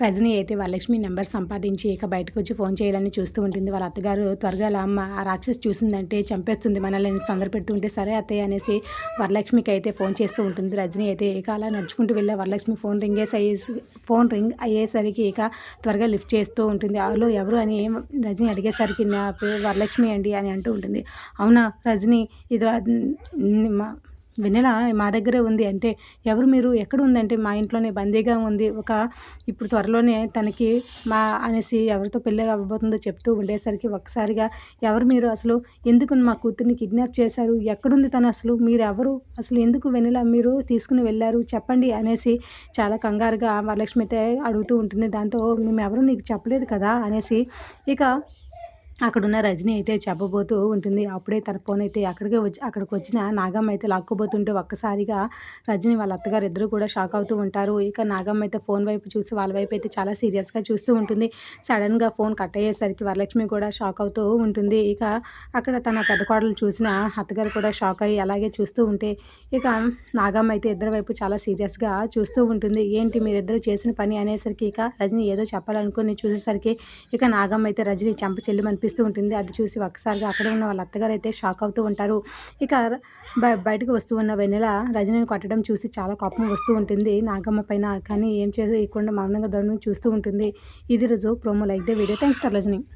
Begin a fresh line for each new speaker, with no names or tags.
రజనీ అయితే వరలక్ష్మి నెంబర్ సంపాదించి ఇక బయటకొచ్చి ఫోన్ చేయాలని చూస్తూ ఉంటుంది. వాళ్ళ అత్తగారు త్వరగా అమ్మ ఆ రాక్షసి చూసిందంటే చంపేస్తుంది మనల్ని తొందర పెడుతుంటే సరే అత్తయ్య అనేసి వరలక్ష్మికి అయితే ఫోన్ చేస్తూ ఉంటుంది. రజనీ అయితే ఇక అలా నడుచుకుంటూ వెళ్ళే వరలక్ష్మి ఫోన్ రింగ్ అయ్యేసరికి ఇక త్వరగా లిఫ్ట్ చేస్తూ ఉంటుంది. వాళ్ళు ఎవరు అని రజనీ అడిగేసరికి నా పేరు వరలక్ష్మి అండి అని అంటూ ఉంటుంది. అవునా రజనీ ఇది వెన్నెల మా దగ్గరే ఉంది అంటే ఎవరు మీరు ఎక్కడ ఉందంటే మా ఇంట్లోనే బందీగా ఉంది ఇప్పుడు త్వరలోనే తనకి అనేసి ఎవరితో పెళ్ళి అవ్వబోతుందో చెప్తూ ఉండేసరికి ఒక్కసారిగా ఎవరు మీరు అసలు ఎందుకు మా కూతుర్ని కిడ్నాప్ చేశారు ఎక్కడుంది తను అసలు మీరు ఎవరు అసలు ఎందుకు వెన్నెల మీరు తీసుకుని వెళ్ళారు చెప్పండి అనేసి చాలా కంగారుగా వరలక్ష్మి అయితే అడుగుతూ ఉంటుంది. దాంతో మేము ఎవరు నీకు చెప్పలేదు కదా అనేసి ఇక అక్కడున్న రజనీ అయితే చెప్పబోతూ ఉంటుంది. అప్పుడే తన ఫోన్ అయితే అక్కడికి వచ్చిన నాగమ్మ అయితే లాక్కోబోతుంటే ఒక్కసారిగా రజనీ వాళ్ళ అత్తగారు ఇద్దరు కూడా షాక్ అవుతూ ఉంటారు. ఇక నాగమ్మ అయితే ఫోన్ వైపు చూసి వాళ్ళ వైపు అయితే చాలా సీరియస్గా చూస్తూ ఉంటుంది. సడన్గా ఫోన్ కట్ అయ్యేసరికి వరలక్ష్మి కూడా షాక్ అవుతూ ఉంటుంది. ఇక అక్కడ తన పెద్ద కోడలు చూసిన అత్తగారు కూడా షాక్ అయ్యి అలాగే చూస్తూ ఉంటే ఇక నాగమ్మ అయితే ఇద్దరి వైపు చాలా సీరియస్గా చూస్తూ ఉంటుంది. ఏంటి మీరిద్దరు చేసిన పని అనేసరికి ఇక రజనీ ఏదో చెప్పాలనుకుని చూసేసరికి ఇక నాగమ్మ అయితే రజనీ చెంప చెల్లిమని అనిపిస్తూ ఉంటుంది. అది చూసి ఒక్కసారిగా అక్కడే ఉన్న వాళ్ళ అత్తగారు అయితే షాక్ అవుతూ ఉంటారు. ఇక బయటకు వస్తూ ఉన్న వెన్నెల రజనీని కొట్టడం చూసి చాలా కోపం వస్తూ ఉంటుంది నాగమ్మ పైన. కానీ ఏం చేయకుండా మౌనంగా దూరం చూస్తూ ఉంటుంది. ఇది రోజు promo. Like the video. Thanks for listening.